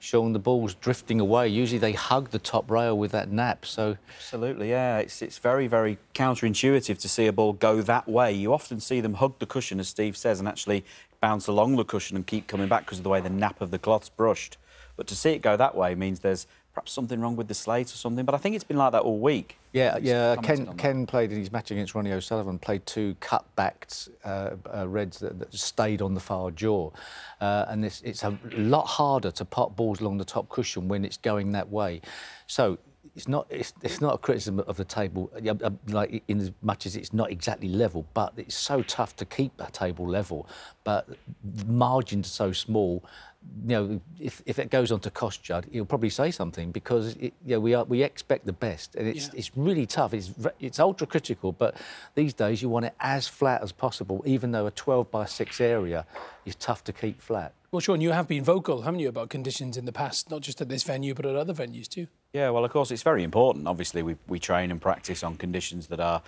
Sean, the ball's drifting away. Usually they hug the top rail with that nap, so... Absolutely, yeah. It's very, very counterintuitive to see a ball go that way. You often see them hug the cushion, as Steve says, and actually bounce along the cushion and keep coming back because of the way the nap of the cloth's brushed. But to see it go that way means there's perhaps something wrong with the slate or something, but I think it's been like that all week. Yeah. Ken played in his match against Ronnie O'Sullivan, played 2 cut-backed reds that stayed on the far jaw. And it's a lot harder to pot balls along the top cushion when it's going that way. So it's not a criticism of the table, like in as much as it's not exactly level, but it's so tough to keep a table level. But the margins are so small. You know, if it goes on to cost Judd, he'll probably say something because we expect the best, and it's really tough. It's ultra critical, but these days you want it as flat as possible, even though a 12-by-6 area is tough to keep flat. Well, Sean, you have been vocal, haven't you, about conditions in the past, not just at this venue, but at other venues too? Yeah, well, of course, it's very important. Obviously, we train and practice on conditions that are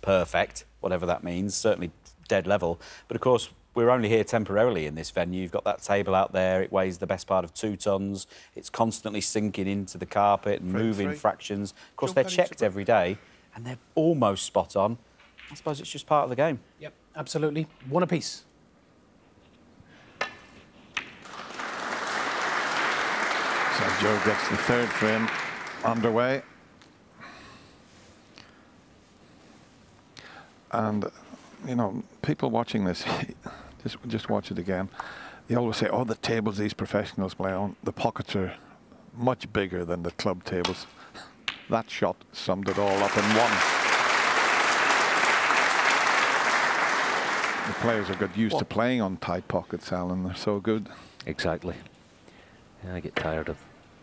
perfect, whatever that means, certainly dead level. But, of course, we're only here temporarily in this venue. You've got that table out there. It weighs the best part of 2 tons. It's constantly sinking into the carpet and moving fractions. Of course, they're checked every day, and they're almost spot on. I suppose it's just part of the game. Yep, absolutely. One apiece. So Joe gets the 3rd frame underway. And, you know, people watching this, just watch it again. They always say, oh, the tables these professionals play on, the pockets are much bigger than the club tables. That shot summed it all up in one. The players are got used to playing on tight pockets, Alan. They're so good. Exactly. Yeah, I get tired of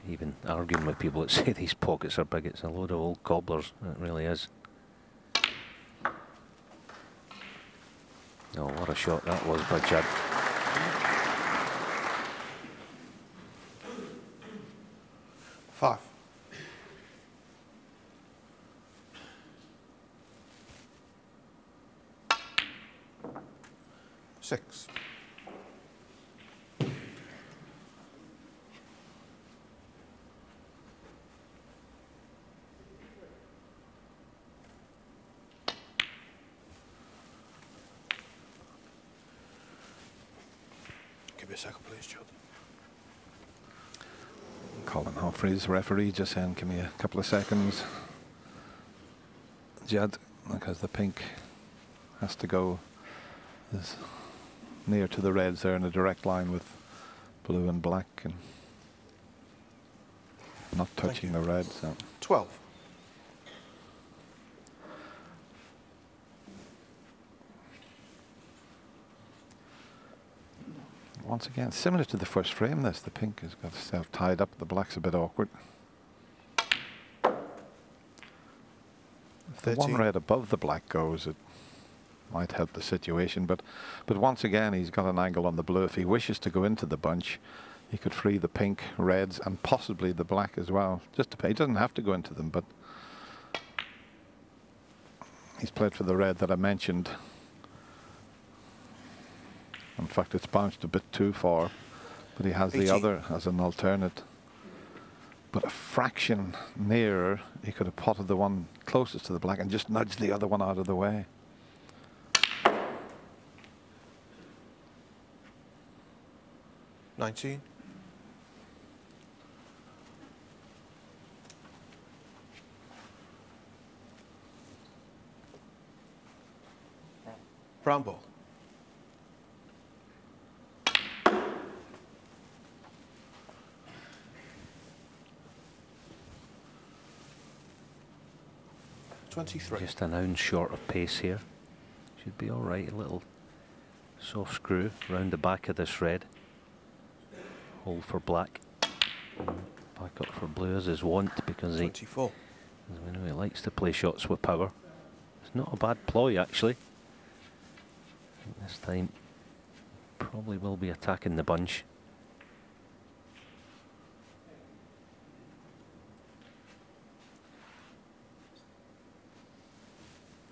even arguing with people that say these pockets are big. It's a load of old cobblers. It really is. Oh, what a shot that was by Judd. Five. Six. Give me a second, please, Judd. Colin Humphreys, referee, just saying, give me a couple of seconds. Judd, because the pink has to go as near to the reds there in a direct line with blue and black, and not touching the red. So 12. Once again, similar to the first frame, the pink has got itself tied up, the black's a bit awkward. If the one red above the black goes, it might help the situation, but once again, he's got an angle on the blue. If he wishes to go into the bunch, he could free the pink, reds, and possibly the black as well. Just to pay, he doesn't have to go into them, but he's played for the red that I mentioned. In fact, it's bounced a bit too far, but he has 18. the other as an alternate. But a fraction nearer, he could have potted the one closest to the black and just nudged the other one out of the way. $19. Brown ball. $23. Just an ounce short of pace here. Should be all right. A little soft screw round the back of this red. Hold for black. Back up for blue as his wont, because 24. As we know, he likes to play shots with power. It's not a bad ploy, actually. This time, probably will be attacking the bunch.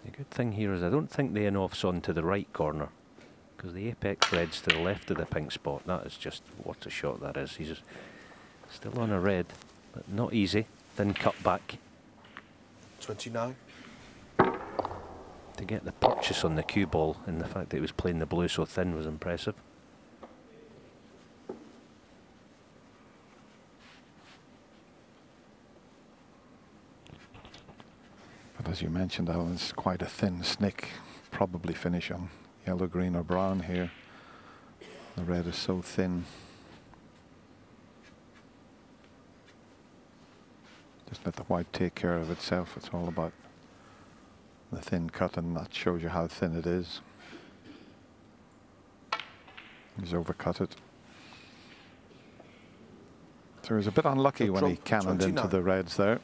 The good thing here is I don't think the in-off's on to the right corner, because the apex red's to the left of the pink spot. That is just, what a shot that is. He's just Still on a red, but not easy. Then cut back. 29. To get the purchase on the cue ball and the fact that he was playing the blue so thin was impressive. But as you mentioned, Alan, it's quite a thin snick. Probably finish on yellow, green or brown here. The red is so thin. Just let the white take care of itself. It's all about the thin cut, and that shows you how thin it is. He's overcut it. So he was a bit unlucky when he cannoned into the reds there.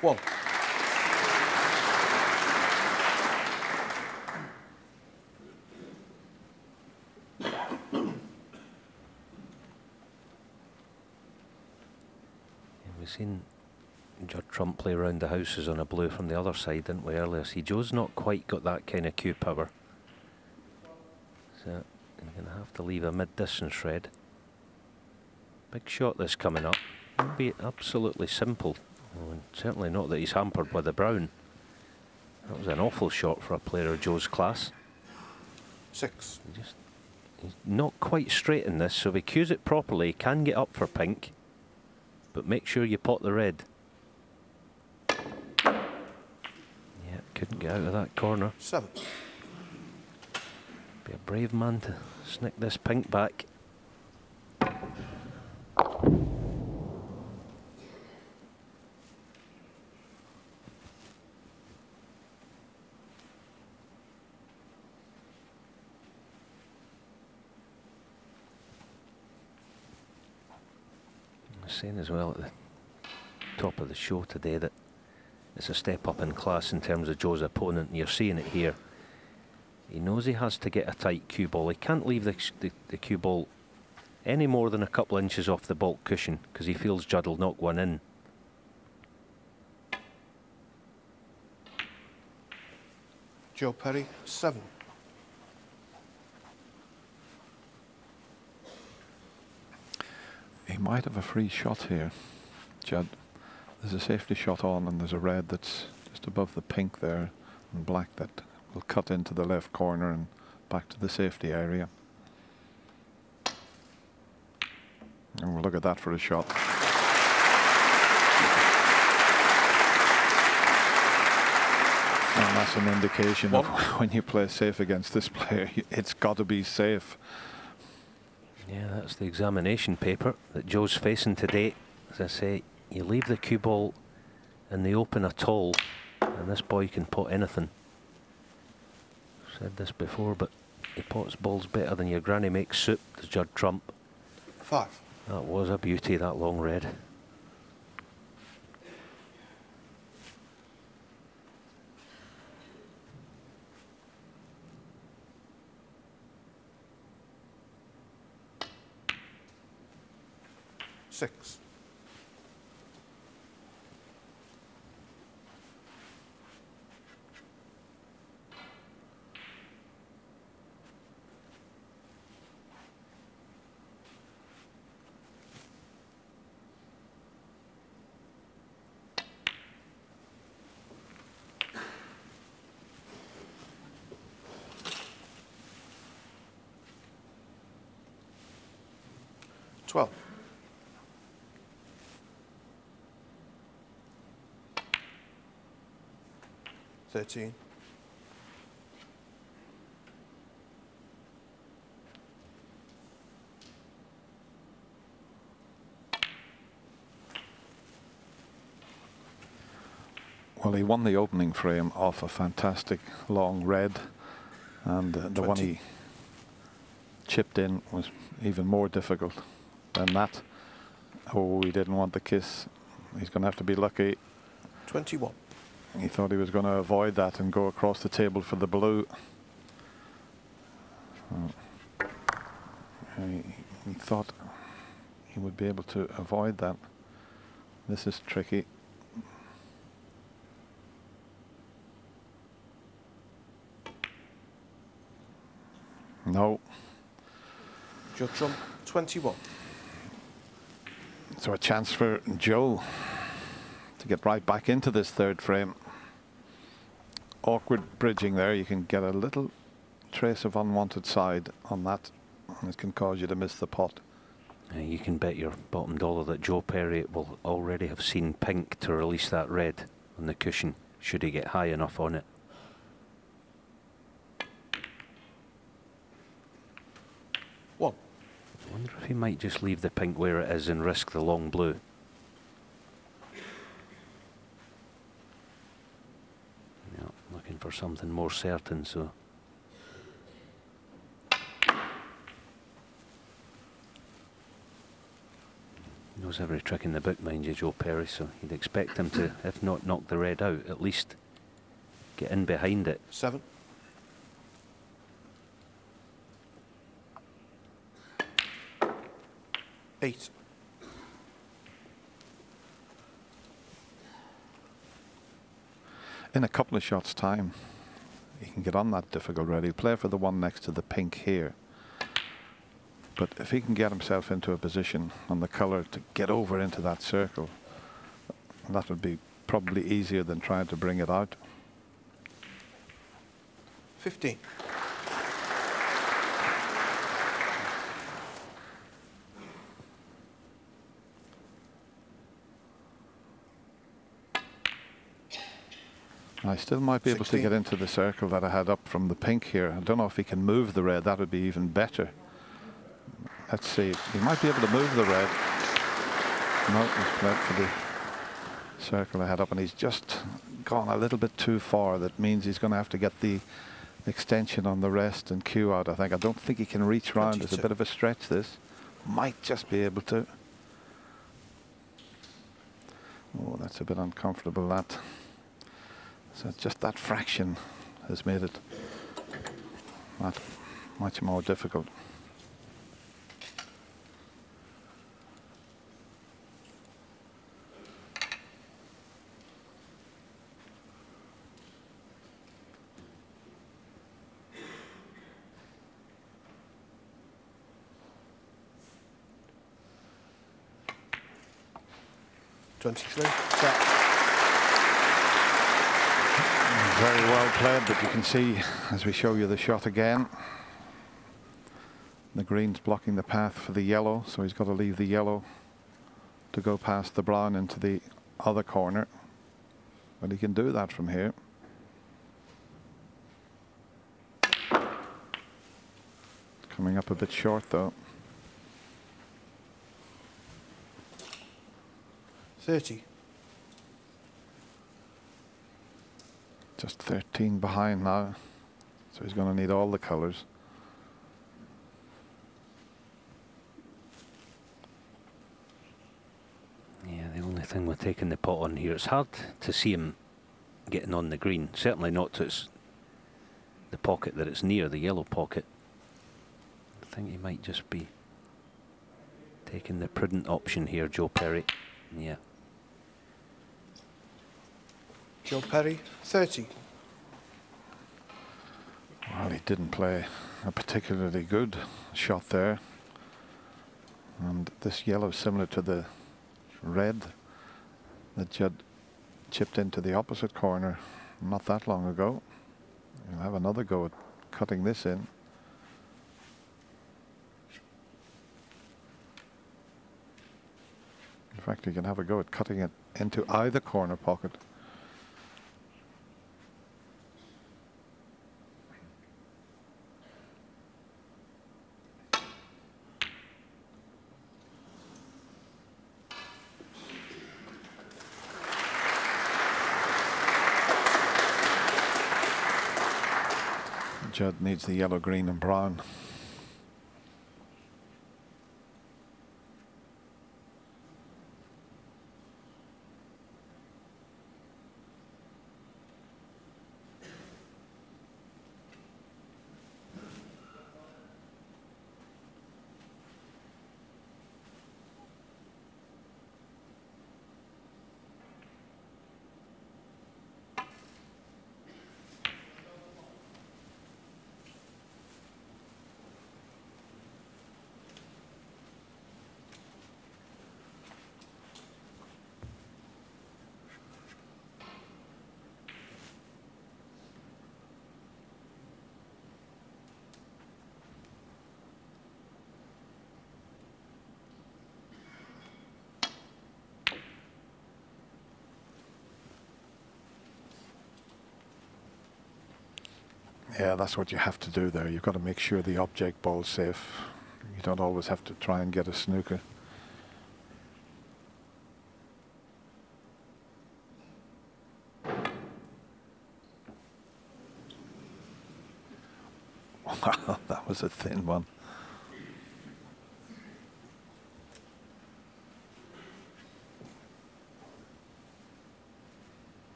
One. We've seen Judd Trump play around the houses on a blue from the other side, didn't we, earlier? See, Joe's not quite got that kind of cue power. So you're going to have to leave a mid-distance red. Big shot this coming up. It'll be absolutely simple. Well, certainly not that he's hampered by the brown. That was an awful shot for a player of Joe's class. 6. He's not quite straight in this, so if he cues it properly, he can get up for pink. But make sure you pot the red. Yeah, couldn't get out of that corner. 7. Be a brave man to snick this pink back. Saying as well at the top of the show today that it's a step up in class in terms of Joe's opponent, and you're seeing it here. He knows he has to get a tight cue ball. He can't leave the cue ball any more than a couple inches off the baulk cushion because he feels Judd will knock one in. Joe Perry, 7. He might have a free shot here, Judd. There's a safety shot on, and there's a red that's just above the pink there, and black that will cut into the left corner and back to the safety area. And we'll look at that for a shot. And that's an indication of when you play safe against this player, it's got to be safe. Yeah, that's the examination paper that Joe's facing today. As I say, you leave the cue ball in the open at all, and this boy can pot anything. I've said this before, but he pots balls better than your granny makes soup, does Judd Trump. 5. That was a beauty, that long red. Six. Twelve. 13. Well, he won the opening frame off a fantastic long red, and the one he chipped in was even more difficult than that. Oh, he didn't want the kiss. He's going to have to be lucky. 21. He thought he was going to avoid that and go across the table for the blue. He thought he would be able to avoid that. This is tricky. No. Joe Trump, 21. So a chance for Joe to get right back into this third frame. Awkward bridging there. You can get a little trace of unwanted side on that, and it can cause you to miss the pot. You can bet your bottom dollar that Joe Perry will already have seen pink to release that red on the cushion, should he get high enough on it. One. I wonder if he might just leave the pink where it is and risk the long blue. Yeah, looking for something more certain, so. Knows every trick in the book, mind you, Joe Perry, so you'd expect him to, if not knock the red out, at least get in behind it. 7. Eight. In a couple of shots' time, he can get on that difficult red. He'll play for the one next to the pink here. But if he can get himself into a position on the colour to get over into that circle, that would be probably easier than trying to bring it out. 15. I still might be able to get into the circle that I had up from the pink here. I don't know if he can move the red. That would be even better. Let's see. He might be able to move the red. No, he's played for the circle I had up, and he's just gone a little bit too far. That means he's going to have to get the extension on the rest and cue out, I think. I don't think he can reach round. It's a bit of a stretch, this. Might just be able to. Oh, that's a bit uncomfortable, that. So just that fraction has made it that much more difficult. Very well played, but you can see as we show you the shot again, the green's blocking the path for the yellow, so he's got to leave the yellow to go past the brown into the other corner. But he can do that from here. Coming up a bit short though. 30. Just 13 behind now, so he's going to need all the colours. Yeah, the only thing with taking the pot on here, it's hard to see him getting on the green. Certainly not to the pocket that it's near, the yellow pocket. I think he might just be taking the prudent option here, Joe Perry. Yeah. Joe Perry, 30. Well, he didn't play a particularly good shot there. And this yellow is similar to the red that Judd chipped into the opposite corner not that long ago. He'll have another go at cutting this in. In fact, he can have a go at cutting it into either corner pocket. Judd needs the yellow, green and brown. Yeah, that's what you have to do there. You've got to make sure the object ball's safe. You don't always have to try and get a snooker. Wow, that was a thin one.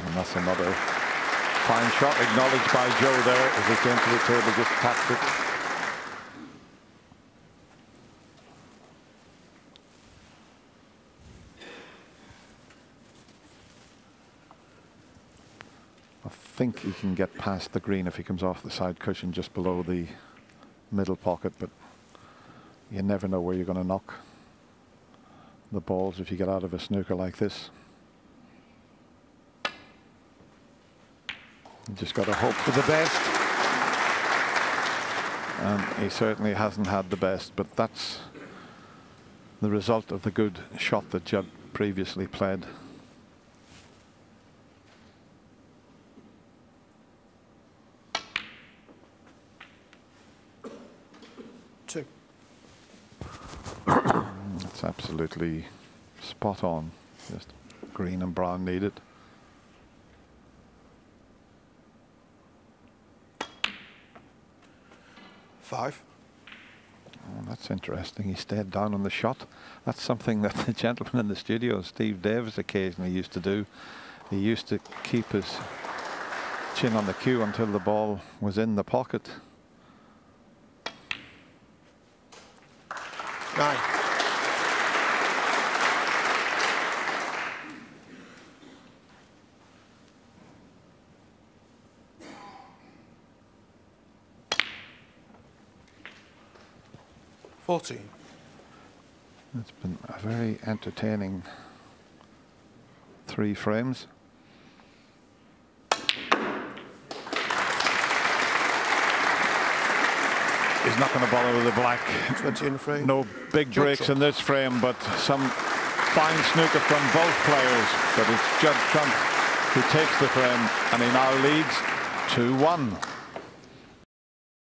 And that's another fine shot, acknowledged by Joe there as he came to the table, just tapped it. I think he can get past the green if he comes off the side cushion just below the middle pocket, but you never know where you're going to knock the balls if you get out of a snooker like this. You just got to hope for the best. And he certainly hasn't had the best, but that's the result of the good shot that Judd previously played. Two. It's absolutely spot on. Just green and brown needed. Five. Oh, that's interesting. He stayed down on the shot. That's something that the gentleman in the studio, Steve Davis, occasionally used to do. He used to keep his chin on the cue until the ball was in the pocket. 9. $14. It's been a very entertaining 3 frames. He's not going to bother with the black. 20 in the frame. No big breaks in this frame, but some fine snooker from both players. But it's Judd Trump who takes the frame, and he now leads 2-1.